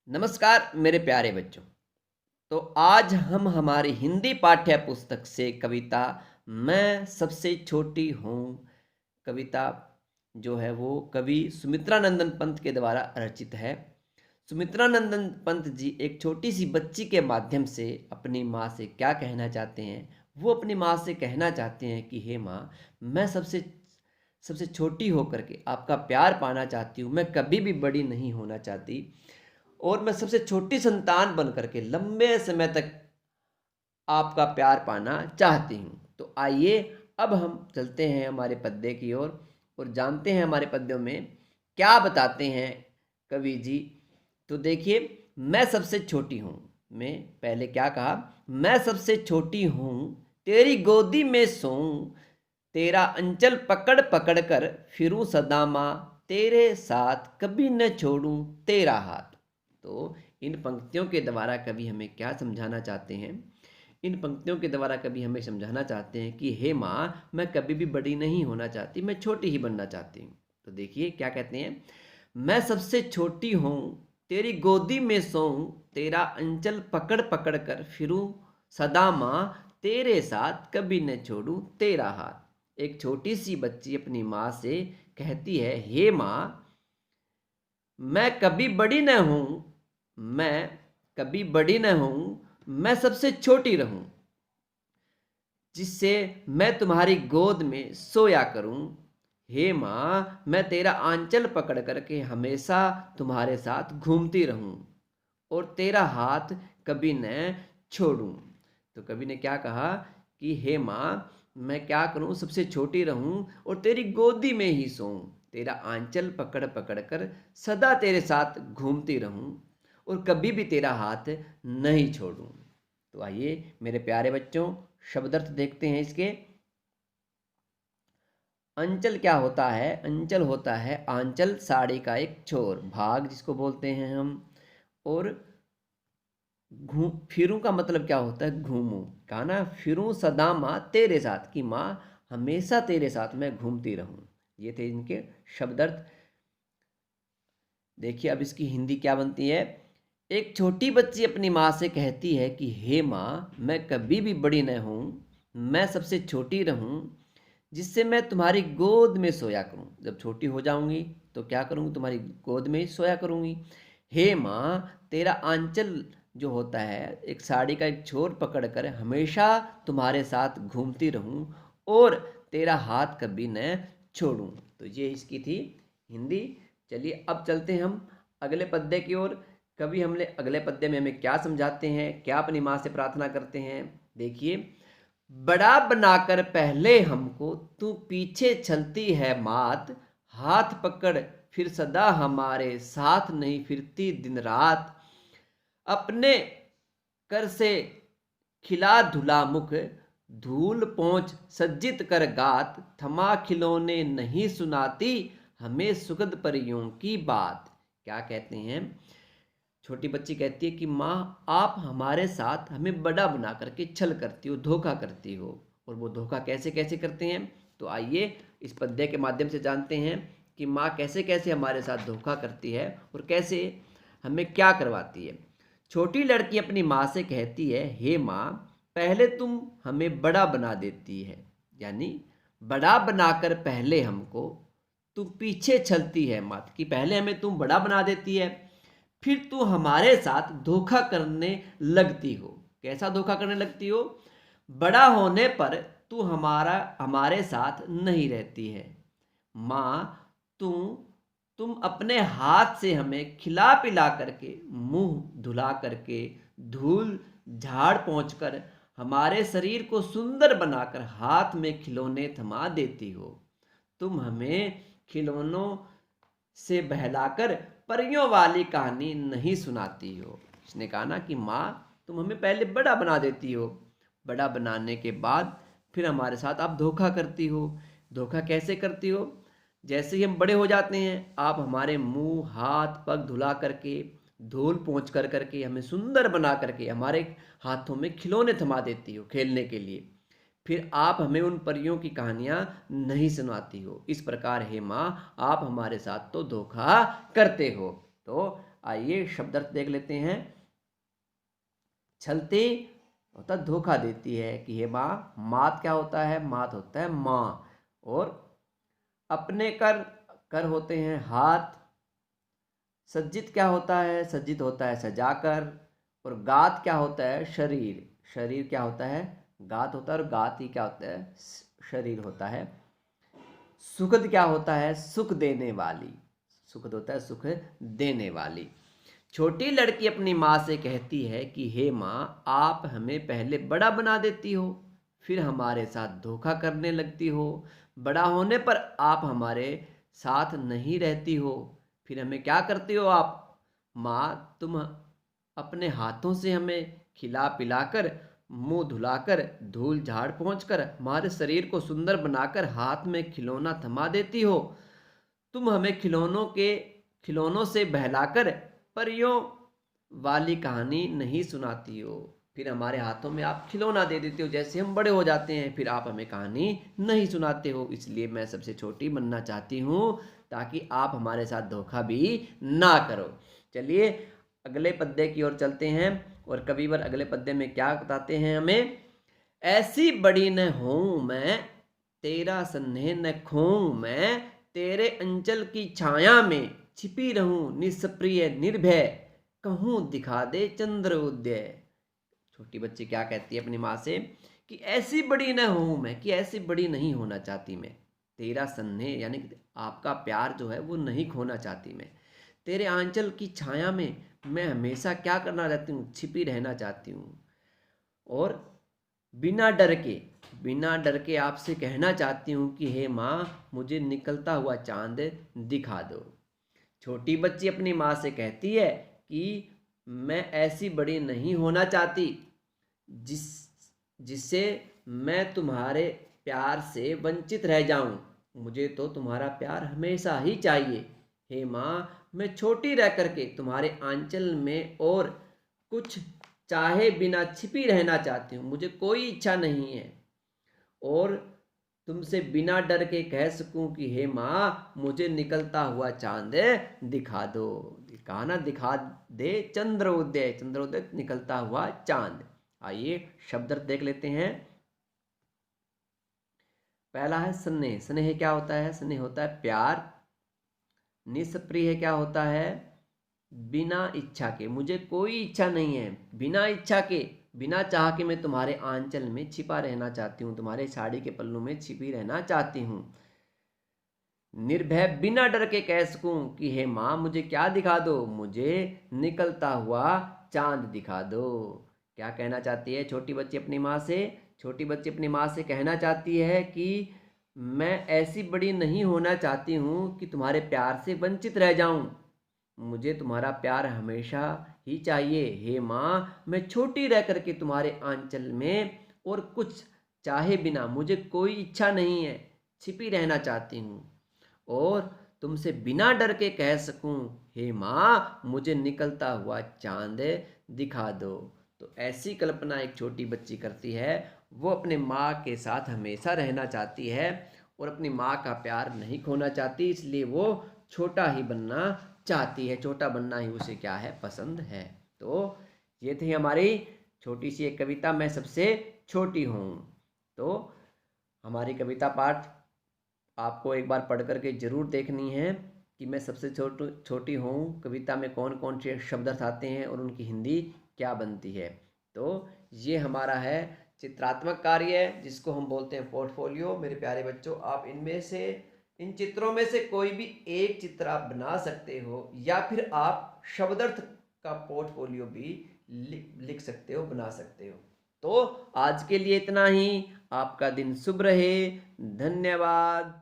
नमस्कार मेरे प्यारे बच्चों। तो आज हम हमारी हिंदी पाठ्य पुस्तक से कविता मैं सबसे छोटी हूँ कविता जो है वो कवि सुमित्रा नंदन पंत के द्वारा रचित है। सुमित्रा नंदन पंत जी एक छोटी सी बच्ची के माध्यम से अपनी माँ से क्या कहना चाहते हैं। वो अपनी माँ से कहना चाहते हैं कि हे माँ, मैं सबसे सबसे छोटी होकर के आपका प्यार पाना चाहती हूँ। मैं कभी भी बड़ी नहीं होना चाहती और मैं सबसे छोटी संतान बन करके लंबे समय तक आपका प्यार पाना चाहती हूँ। तो आइए अब हम चलते हैं हमारे पद्य की ओर और जानते हैं हमारे पद्यों में क्या बताते हैं कवि जी। तो देखिए, मैं सबसे छोटी हूँ मैं पहले क्या कहा, मैं सबसे छोटी हूँ तेरी गोदी में सोऊं, तेरा अंचल पकड़ पकड़ कर फिरूं सदा माँ, तेरे साथ कभी न छोड़ूं तेरा हाथ। तो इन पंक्तियों के द्वारा कवि हमें क्या समझाना चाहते हैं। इन पंक्तियों के द्वारा कवि हमें समझाना चाहते हैं कि हे माँ, मैं कभी भी बड़ी नहीं होना चाहती, मैं छोटी ही बनना चाहती हूँ। तो देखिए क्या कहते हैं, मैं सबसे छोटी हूँ तेरी गोदी में सोऊं, तेरा अंचल पकड़ पकड़ कर फिरूं सदा माँ, तेरे साथ कभी न छोड़ूं तेरा हाथ। एक छोटी सी बच्ची अपनी माँ से कहती है, हे माँ, मैं कभी बड़ी न हूं, मैं कभी बड़ी न हूं, मैं सबसे छोटी रहूं, जिससे मैं तुम्हारी गोद में सोया करूं। हे माँ, मैं तेरा आंचल पकड़ करके हमेशा तुम्हारे साथ घूमती रहूं और तेरा हाथ कभी न छोड़ूं। तो कवि ने क्या कहा कि हे माँ, मैं क्या करूं, सबसे छोटी रहूं और तेरी गोदी में ही सोऊं, तेरा आंचल पकड़ पकड़ कर सदा तेरे साथ घूमती रहूं और कभी भी तेरा हाथ नहीं छोड़ूं। तो आइए मेरे प्यारे बच्चों, शब्दार्थ देखते हैं इसके। अंचल क्या होता है, अंचल होता है आंचल साड़ी का एक छोर भाग जिसको बोलते हैं हम। और घूम फिरूं का मतलब क्या होता है, घूमूं। कहा ना, फिरूं सदा माँ तेरे साथ, कि माँ हमेशा तेरे साथ मैं घूमती रहूं। ये थे इनके शब्दार्थ। देखिए अब इसकी हिंदी क्या बनती है। एक छोटी बच्ची अपनी माँ से कहती है कि हे माँ, मैं कभी भी बड़ी न हूँ, मैं सबसे छोटी रहूँ, जिससे मैं तुम्हारी गोद में सोया करूँ। जब छोटी हो जाऊंगी तो क्या करूँगी, तुम्हारी गोद में ही सोया करूँगी। हे माँ, तेरा आंचल जो होता है एक साड़ी का एक छोर पकड़कर हमेशा तुम्हारे साथ घूमती रहूं और तेरा हाथ कभी न छोड़ूं। तो ये इसकी थी हिंदी। चलिए अब चलते हैं हम अगले पद्य की ओर। कवि हमने अगले पद्य में हमें क्या समझाते हैं, क्या अपनी माँ से प्रार्थना करते हैं। देखिए, बड़ा बनाकर पहले हमको तू पीछे चलती है मात, हाथ पकड़ फिर सदा हमारे साथ नहीं फिरती दिन रात, अपने कर से खिला धुला मुख, धूल पोंछ सज्जित कर गात, थमा खिलौने नहीं सुनाती हमें सुगध परियों की बात। क्या कहते हैं, छोटी बच्ची कहती है कि माँ, आप हमारे साथ हमें बड़ा बना करके छल करती हो, धोखा करती हो। और वो धोखा कैसे कैसे करते हैं, तो आइए इस पद्य के माध्यम से जानते हैं कि माँ कैसे कैसे हमारे साथ धोखा करती है और कैसे हमें क्या करवाती है। छोटी लड़की अपनी माँ से कहती है, हे माँ, पहले तुम हमें बड़ा बना देती है, यानी बड़ा बनाकर पहले हमको तू पीछे चलती है मात, कि पहले हमें तुम बड़ा बना देती है, फिर तू हमारे साथ धोखा करने लगती हो। कैसा धोखा करने लगती हो, बड़ा होने पर तू हमारे साथ नहीं रहती है। माँ, तू तुम अपने हाथ से हमें खिला पिला करके, मुंह धुला करके, धूल झाड़ पोंछ कर हमारे शरीर को सुंदर बनाकर हाथ में खिलौने थमा देती हो। तुम हमें खिलौनों से बहलाकर परियों वाली कहानी नहीं सुनाती हो। इसने कहा ना कि माँ, तुम हमें पहले बड़ा बना देती हो, बड़ा बनाने के बाद फिर हमारे साथ आप धोखा करती हो। धोखा कैसे करती हो, जैसे ही हम बड़े हो जाते हैं आप हमारे मुंह हाथ पग धुला करके, धूल पोंछ कर करके, हमें सुंदर बना करके हमारे हाथों में खिलौने थमा देती हो खेलने के लिए, फिर आप हमें उन परियों की कहानियां नहीं सुनाती हो। इस प्रकार हे माँ, आप हमारे साथ तो धोखा करते हो। तो आइए शब्दार्थ देख लेते हैं। छलते होता धोखा देती है कि हे माँ, मात क्या होता है? मात होता है माँ। और अपने कर, कर होते हैं हाथ। सज्जित क्या होता है? सज्जित होता है सजाकर। और गात क्या होता है? शरीर। शरीर क्या होता है? गात होता है। और गात ही क्या होता है? शरीर होता है। सुखद क्या होता है? सुख देने वाली। सुखद होता है सुख देने वाली। छोटी लड़की अपनी माँ से कहती है कि हे माँ, आप हमें पहले बड़ा बना देती हो, फिर हमारे साथ धोखा करने लगती हो। बड़ा होने पर आप हमारे साथ नहीं रहती हो, फिर हमें क्या करती हो आप? माँ, तुम अपने हाथों से हमें खिला पिलाकर, मुंह धुलाकर, धूल झाड़ पहुँचकर, हमारे शरीर को सुंदर बनाकर हाथ में खिलौना थमा देती हो। तुम हमें खिलौनों से बहलाकर परियों वाली कहानी नहीं सुनाती हो, फिर हमारे हाथों में आप खिलौना दे देते हो, जैसे हम बड़े हो जाते हैं, फिर आप हमें कहानी नहीं सुनाते हो। इसलिए मैं सबसे छोटी बनना चाहती हूँ, ताकि आप हमारे साथ धोखा भी ना करो। चलिए अगले पद्य की ओर चलते हैं, और कविवर अगले पद्य में क्या बताते हैं हमें? ऐसी बड़ी न होऊं मैं, तेरा स्नेह न खोऊं मैं, तेरे अंचल की छाया में छिपी रहूं निष्प्रिय निर्भय, कहूं दिखा दे चंद्र उदय। छोटी बच्ची क्या कहती है अपनी माँ से कि ऐसी बड़ी न हूं मैं, कि ऐसी बड़ी नहीं होना चाहती मैं। तेरा स्नेह यानी कि आपका प्यार जो है वो नहीं खोना चाहती मैं। तेरे आंचल की छाया में मैं हमेशा क्या करना रहती हूँ? छिपी रहना चाहती हूँ। और बिना डर के आपसे कहना चाहती हूँ कि हे माँ, मुझे निकलता हुआ चांद दिखा दो। छोटी बच्ची अपनी माँ से कहती है कि मैं ऐसी बड़ी नहीं होना चाहती जिस जिससे मैं तुम्हारे प्यार से वंचित रह जाऊं। मुझे तो तुम्हारा प्यार हमेशा ही चाहिए। हे माँ, मैं छोटी रह करके तुम्हारे आंचल में और कुछ चाहे बिना छिपी रहना चाहती हूँ। मुझे कोई इच्छा नहीं है, और तुमसे बिना डर के कह सकूं कि हे माँ, मुझे निकलता हुआ चांद दिखा दो। कहा ना, दिखा दे चंद्रोदय। चंद्रोदय निकलता हुआ चांद। आइए शब्दार्थ देख लेते हैं। पहला है स्नेह। स्नेह क्या होता है? स्नेह होता है प्यार। निष्प्रिय क्या होता है? बिना इच्छा के। मुझे कोई इच्छा नहीं है, बिना इच्छा के, बिना चाह के मैं तुम्हारे आंचल में छिपा रहना चाहती हूँ, तुम्हारे साड़ी के पल्लू में छिपी रहना चाहती हूँ। निर्भय, बिना डर के कह सकूं कि हे माँ, मुझे क्या दिखा दो? मुझे निकलता हुआ चांद दिखा दो। क्या कहना चाहती है छोटी बच्ची अपनी माँ से? छोटी बच्ची अपनी माँ से कहना चाहती है कि मैं ऐसी बड़ी नहीं होना चाहती हूँ कि तुम्हारे प्यार से वंचित रह जाऊं। मुझे तुम्हारा प्यार हमेशा ही चाहिए। हे माँ, मैं छोटी रह करके तुम्हारे आंचल में और कुछ चाहे बिना, मुझे कोई इच्छा नहीं है, छिपी रहना चाहती हूँ, और तुमसे बिना डर के कह सकूं, हे माँ, मुझे निकलता हुआ चांद दिखा दो। तो ऐसी कल्पना एक छोटी बच्ची करती है। वो अपने माँ के साथ हमेशा रहना चाहती है और अपनी माँ का प्यार नहीं खोना चाहती, इसलिए वो छोटा ही बनना चाहती है। छोटा बनना ही उसे क्या है? पसंद है। तो ये थी हमारी छोटी सी एक कविता, मैं सबसे छोटी हूँ। तो हमारी कविता पाठ आपको एक बार पढ़ करके जरूर देखनी है कि मैं सबसे छोटी हूँ कविता में कौन कौन से शब्दार्थ आते हैं और उनकी हिंदी क्या बनती है। तो ये हमारा है चित्रात्मक कार्य, जिसको हम बोलते हैं पोर्टफोलियो। मेरे प्यारे बच्चों, आप इनमें से, इन चित्रों में से कोई भी एक चित्र आप बना सकते हो, या फिर आप शब्दार्थ का पोर्टफोलियो भी लिख सकते हो, बना सकते हो। तो आज के लिए इतना ही। आपका दिन शुभ रहे। धन्यवाद।